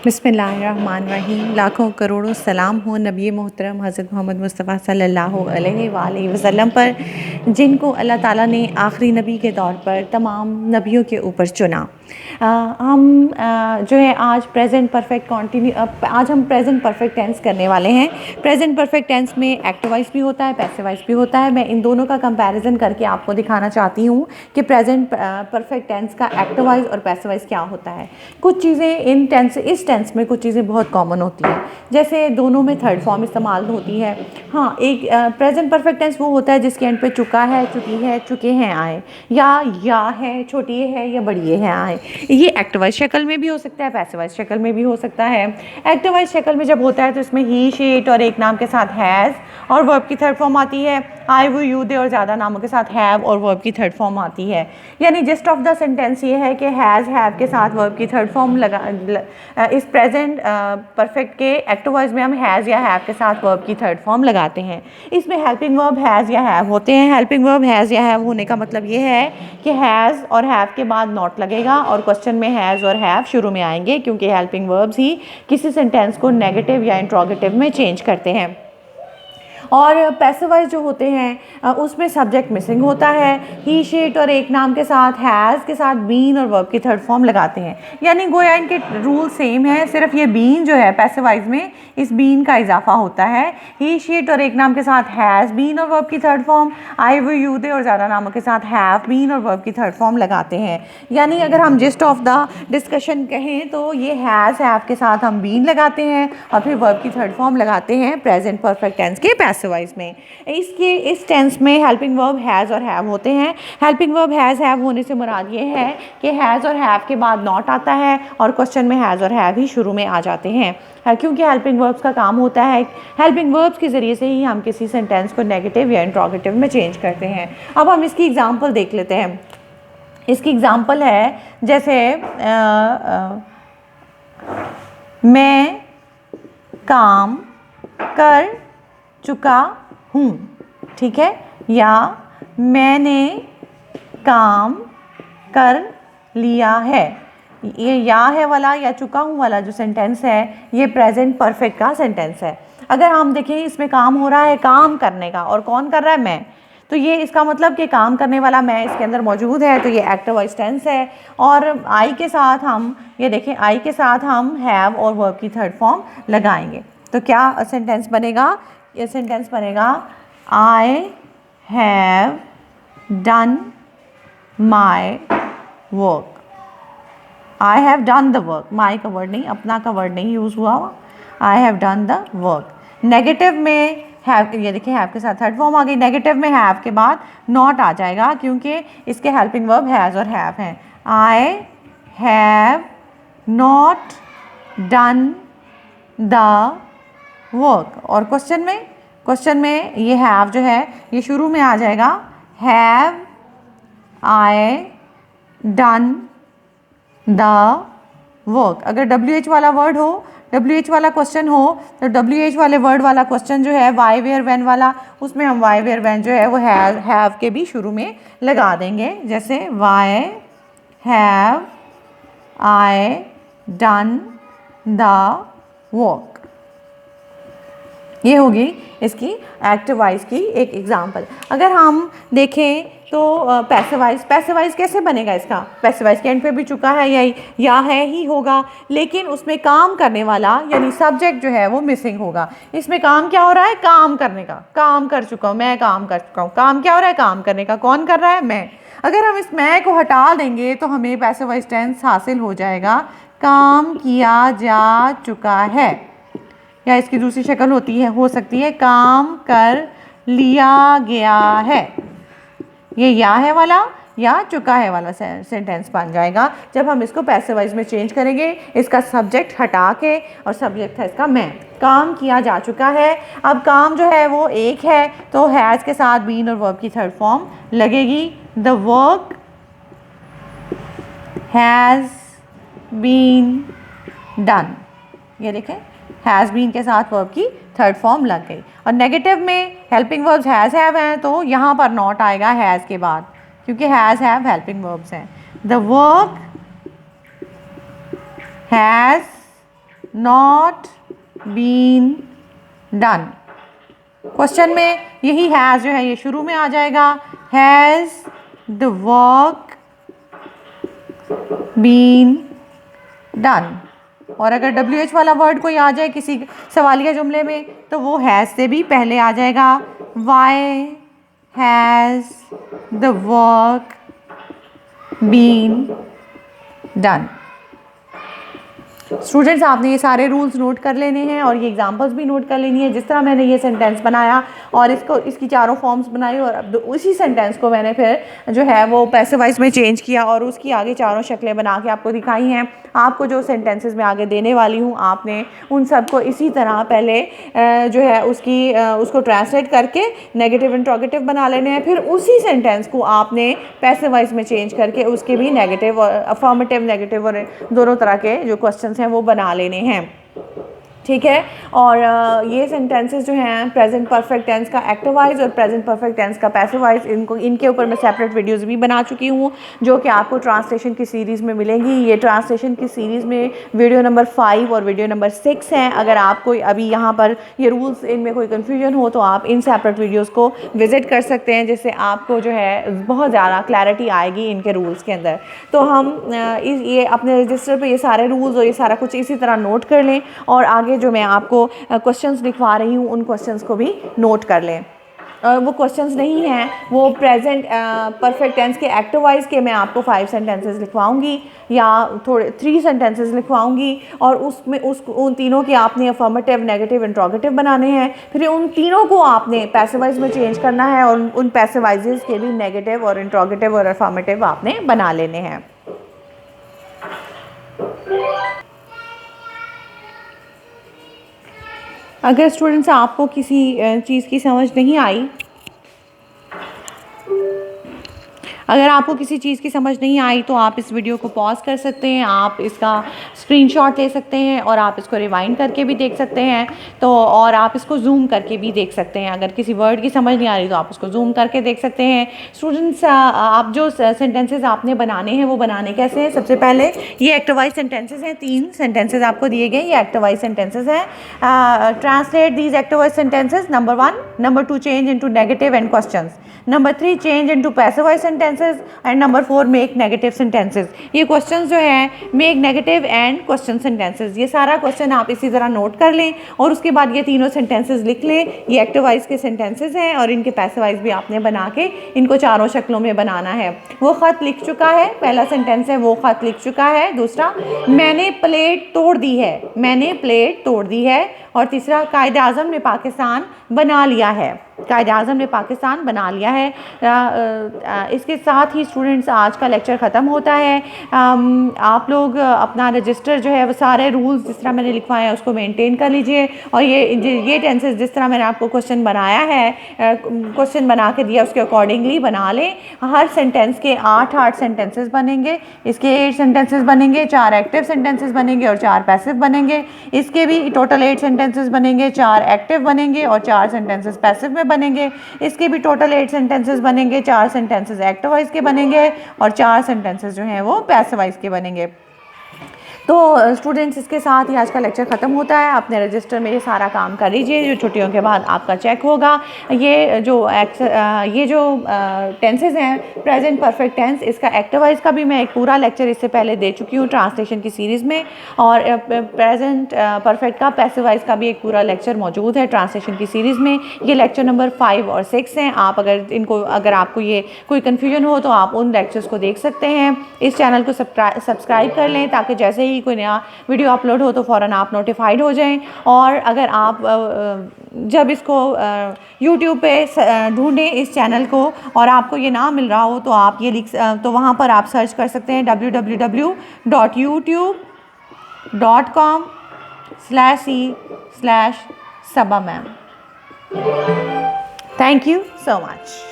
बिस्मिल्लाहिर्रहमानिर्रहीम। लाखों करोड़ों सलाम हो नबी मोहतरम हज़रत मोहम्मद मुस्तफ़ा सल्लल्लाहु अलैहि वसल्लम पर, जिनको अल्लाह ताला ने आखिरी नबी के तौर पर तमाम नबियों के ऊपर चुना। हम जो है आज हम प्रेजेंट परफेक्ट टेंस करने वाले हैं। प्रेजेंट परफेक्ट टेंस में एक्टिव वॉइस भी होता है, पैसिव वॉइस भी होता है। मैं इन दोनों का कंपैरिजन करके आपको दिखाना चाहती हूँ कि प्रेजेंट परफेक्ट टेंस का एक्टिव वॉइस और पैसिव वॉइस क्या होता है। कुछ चीज़ें इस टेंस में कुछ चीज़ें बहुत कॉमन होती हैं, जैसे दोनों में थर्ड फॉर्म इस्तेमाल होती है। हाँ, एक प्रेजेंट परफेक्ट टेंस वो होता है जिसके एंड पे चुका है, चुकी है, चुके हैं आए, या है, छोटी है या बड़ी है आए। ये एक्टिव वॉइस शक्ल में भी हो सकता है, पैसिव वॉइस शक्ल में भी हो सकता है। एक्टिव वॉइस शक्ल में जब होता है तो इसमें ही, शी, इट और एक नाम के साथ हैज़ और वर्ब की थर्ड फॉर्म आती है। आई, वो, यू, दे और ज़्यादा नामों के साथ हैव और वर्ब की थर्ड फॉर्म आती है। यानी जिस्ट ऑफ द सेंटेंस ये है कि हैज़, हैव के साथ वर्ब की थर्ड फॉर्म इस प्रेजेंट परफेक्ट के एक्टिव वॉइस में हम हैज़ या हैव के साथ वर्ब की थर्ड फॉर्म लगाते हैं। इसमें हेल्पिंग वर्ब हैज़ या हैव होते हैं। हेल्पिंग वर्ब हैज़ या हैव होने का मतलब ये है कि हैज़ और हैव के बाद नॉट लगेगा और क्वेश्चन में हैज़ और हैव शुरू में आएंगे, क्योंकि हेल्पिंग वर्ब्स ही किसी सेंटेंस को नेगेटिव या इंट्रोगेटिव में चेंज करते हैं। और पैसिव वॉइस जो होते हैं उसमें सब्जेक्ट मिसिंग होता है। ही, शी, इट और एक नाम के साथ हैज़ के साथ बीन और वर्ब की थर्ड फॉर्म लगाते हैं। यानी गोया इनके रूल सेम है, सिर्फ ये बीन जो है पैसिव वॉइस में इस बीन का इजाफा होता है। ही, शी, इट और एक नाम के साथ हैज़ बीन और वर्ब की थर्ड फॉर्म, आई, वो, यू, दे और ज़्यादा नामों के साथ हैव बीन और वर्ब की थर्ड फॉर्म लगाते हैं। यानी अगर हम जिस्ट ऑफ द डिस्कशन कहें तो ये हैज़, हैव के साथ हम बीन लगाते हैं और फिर वर्ब की थर्ड फॉर्म लगाते हैं प्रेजेंट परफेक्ट टेंस के पैसिव वॉइस में। इस टेंस में हेल्पिंग वर्ब हैज़ और हैव होते हैं। हेल्पिंग वर्ब हैज़, हैव होने से मुराद ये है कि हैज़ और हैव के बाद नॉट आता है और क्वेश्चन में हैज़ और हैव ही शुरू में आ जाते हैं, क्योंकि हेल्पिंग वर्ब्स का काम होता है, हेल्पिंग वर्ब्स के ज़रिए से ही हम किसी सेंटेंस को नेगेटिव या इंट्रोगेटिव में चेंज करते हैं। अब हम इसकी एग्जांपल देख लेते हैं। इसकी एग्जांपल है जैसे मैं काम कर चुका हूँ, ठीक है, या मैंने काम कर लिया है। ये या है वाला या चुका हूँ वाला जो सेंटेंस है ये प्रेजेंट परफेक्ट का सेंटेंस है। अगर हम देखें इसमें काम हो रहा है काम करने का और कौन कर रहा है, मैं, तो ये इसका मतलब कि काम करने वाला मैं इसके अंदर मौजूद है, तो ये एक्टिव वॉइस टेंस है। और आई के साथ हम ये देखें, आई के साथ हम हैव और वर्ब की थर्ड फॉर्म लगाएंगे तो क्या सेंटेंस बनेगा? ये सेंटेंस बनेगा I have done my work. I have done the work, my का वर्ड नहीं, अपना का वर्ड नहीं यूज़ हुआ। I have done the work. Negative में हैव, ये देखिए हैव के साथ थर्ड फॉर्म आ गई। नेगेटिव में हैव के बाद नॉट आ जाएगा क्योंकि इसके हेल्पिंग वर्ब हैज़ और हैव हैं। I have not done the work. और क्वेश्चन में ये हैव जो है ये शुरू में आ जाएगा, have I done the work. अगर WH वाला वर्ड हो, WH वाला क्वेश्चन हो, तो WH वाले वर्ड वाला क्वेश्चन जो है वाई वेयर वैन वाला, उसमें हम वाई वेयर वैन जो है वो हैव के भी शुरू में लगा देंगे। जैसे why have I done the work. ये होगी इसकी एक्टिव वॉइस की एक एग्जांपल। अगर हम देखें तो पैसिव वॉइस कैसे बनेगा? इसका पैसिव वॉइस के एंड पे भी चुका है या है ही होगा, लेकिन उसमें काम करने वाला यानी सब्जेक्ट जो है वो मिसिंग होगा। इसमें काम क्या हो रहा है? काम करने का, काम कर चुका हूँ, मैं काम कर चुका हूँ। काम क्या हो रहा है? काम करने का। कौन कर रहा है? मैं। अगर हम इस मैं को हटा देंगे तो हमें पैसिव वॉइस टेंस हासिल हो जाएगा, काम किया जा चुका है। या इसकी दूसरी शक्ल हो सकती है काम कर लिया गया है। ये या है वाला या चुका है वाला सेंटेंस बन जाएगा जब हम इसको पैसिव वॉइस में चेंज करेंगे, इसका सब्जेक्ट हटा के, और सब्जेक्ट है इसका मैं। काम किया जा चुका है। अब काम जो है वो एक है तो हैज़ के साथ बीन और वर्ब की थर्ड फॉर्म लगेगी। The work has been done. ये देखें हैज़ बीन के साथ वर्ब की थर्ड फॉर्म लग गई। और नेगेटिव में हेल्पिंग वर्ब्स हैज़ हैव हैं तो यहाँ पर नॉट आएगा हैज़ के बाद, क्योंकि हैज़ हैव हेल्पिंग वर्ब्स हैं। The work has not been done. Question में यही हैज़ जो है ये शुरू में आ जाएगा, has the work been done. और अगर WH वाला वर्ड कोई आ जाए किसी सवालिया जुमले में तो वो हैज़ से भी पहले आ जाएगा, why has the work been done. Students, आपने ये सारे रूल्स नोट कर लेने हैं और ये एग्जांपल्स भी नोट कर लेनी है। जिस तरह मैंने ये सेंटेंस बनाया और इसकी चारों फॉर्म्स बनाई और अब उसी सेंटेंस को मैंने फिर जो है वो पैसिव वॉइस में चेंज किया और उसकी आगे चारों शक्लें बना के आपको दिखाई हैं। आपको जो सेंटेंसेस मैं आगे देने वाली हूँ, आपने उन सबको इसी तरह पहले जो है उसको ट्रांसलेट करके नेगेटिव इंट्रोगेटिव बना लेने हैं। फिर उसी सेंटेंस को आपने पैसिव वॉइस में चेंज करके उसके भी नेगेटिव और अफर्मेटिव नेगेटिव और दोनों तरह के जो क्वेश्चंस हैं वो बना लेने हैं। ठीक है। और ये सेंटेंसेस जो हैं प्रेजेंट परफेक्ट टेंस का एक्टिव वॉइस और प्रेजेंट परफेक्ट टेंस का पैसिव वॉइस, इनके ऊपर मैं सेपरेट वीडियोस भी बना चुकी हूँ जो कि आपको ट्रांसलेशन की सीरीज़ में मिलेंगी। ये ट्रांसलेशन की सीरीज़ में वीडियो नंबर 5 और वीडियो नंबर 6 हैं। अगर आपको अभी यहाँ पर ये रूल्स इनमें कोई कन्फ्यूजन हो तो आप इन सेपरेट वीडियोज़ को विज़िट कर सकते हैं, जिससे आपको जो है बहुत ज़्यादा क्लैरिटी आएगी इनके रूल्स के अंदर। तो हम ये अपने रजिस्टर पर ये सारे रूल्स और ये सारा कुछ इसी तरह नोट कर लें और आगे जो मैं आपको क्वेश्चंस लिखवा रही हूँ उन क्वेश्चंस को भी नोट कर लें। वो क्वेश्चंस नहीं हैं, वो प्रेजेंट परफेक्ट टेंस के एक्टिव वॉइस के मैं आपको 5 सेंटेंसेस लिखवाऊंगी या थोड़े 3 सेंटेंसेस लिखवाऊंगी और उसमें उन तीनों के आपने अफर्मेटिव नेगेटिव इंट्रोगेटिव बनाने हैं। फिर उन तीनों को आपने पैसिव वॉइस में चेंज करना है और उन पैसिव वॉइसेस के भी नेगेटिव और इंट्रोगेटिव और अफर्मेटिव आपने बना लेने हैं। अगर स्टूडेंट्स आपको किसी चीज़ की समझ नहीं आई, अगर आपको किसी चीज़ की समझ नहीं आई तो आप इस वीडियो को पॉज कर सकते हैं, आप इसका स्क्रीनशॉट ले सकते हैं और आप इसको रिवाइंड करके भी देख सकते हैं। तो और आप इसको जूम करके भी देख सकते हैं। अगर किसी वर्ड की समझ नहीं आ रही तो आप उसको जूम करके देख सकते हैं। स्टूडेंट्स, आप जो सेंटेंसेस आपने बनाने हैं वो बनाने कैसे हैं? सबसे पहले ये एक्टिव वॉइस सेंटेंसेस हैं, 3 सेंटेंसेस आपको दिए गए, ये एक्टिव वॉइस सेंटेंसेस हैं। Translate these active voice sentences, number 1, number 2 change into negative and questions, number 3 change into passive voice sentences and number 4 make negative sentences. ये क्वेश्चंस जो हैं make negative and question sentences, ये सारा question आप इसी तरह note कर लें और उसके बाद ये तीनों सेंटेंसेस लिख लें। ये एक्टिव वॉइस के सेंटेंसेस हैं और इनके पैसिव वॉइस भी आपने बना के इनको चारों शक्लों में बनाना है। वो ख़त लिख चुका है, पहला सेंटेंस है वो ख़त लिख चुका है। दूसरा, मैंने प्लेट तोड़ दी है, मैंने प्लेट तोड़ दी है। और तीसरा, कायदे आज़म ने पाकिस्तान बना लिया है, कायदे आज़म ने पाकिस्तान बना लिया है। इसके साथ ही स्टूडेंट्स आज का लेक्चर ख़त्म होता है। आप लोग अपना रजिस्टर जो है वो सारे रूल्स जिस तरह मैंने लिखवाए हैं उसको मेंटेन कर लीजिए और ये टेंसेस जिस तरह मैंने आपको क्वेश्चन बनाया है, क्वेश्चन बना के दिया उसके अकॉर्डिंगली बना लें। हर सेंटेंस के 8 सेंटेंसेस बनेंगे, इसके 8 सेंटेंसेस बनेंगे, 4 एक्टिव सेंटेंसेस बनेंगे और 4 पैसिव बनेंगे। इसके भी टोटल 8 सेंटेंसेस बनेंगे, 4 एक्टिव बनेंगे और 4 सेंटेंसेस पैसिव में बनेंगे। इसके भी टोटल 8 सेंटेंसेस बनेंगे, 4 सेंटेंसेस एक्टिव वॉइस के बनेंगे और 4 सेंटेंसेस जो हैं वो पैसिव वॉइस के बनेंगे। तो स्टूडेंट्स, इसके साथ ही आज का लेक्चर ख़त्म होता है। अपने रजिस्टर में ये सारा काम कर लीजिए, जो छुट्टियों के बाद आपका चेक होगा। ये जो टेंसेस हैं प्रेजेंट परफेक्ट टेंस, इसका एक्टिव वॉइस का भी मैं एक पूरा लेक्चर इससे पहले दे चुकी हूँ ट्रांसलेशन की सीरीज़ में और प्रेजेंट परफेक्ट का पैसिव वॉइस का भी एक पूरा लेक्चर मौजूद है ट्रांसलेशन की सीरीज़ में। ये लेक्चर नंबर 5 और 6 हैं। आप अगर आपको ये कोई कन्फ्यूजन हो तो आप उन लेक्चर्स को देख सकते हैं। इस चैनल को सब्सक्राइब कर लें ताकि जैसे ही कोई नया वीडियो अपलोड हो तो फ़ौरन आप नोटिफाइड हो जाएं। और अगर आप जब इसको यूट्यूब पे ढूंढें इस चैनल को और आपको ये ना मिल रहा हो तो आप तो वहाँ पर आप सर्च कर सकते हैं www.youtube.com/c/sabamam। Thank you so much.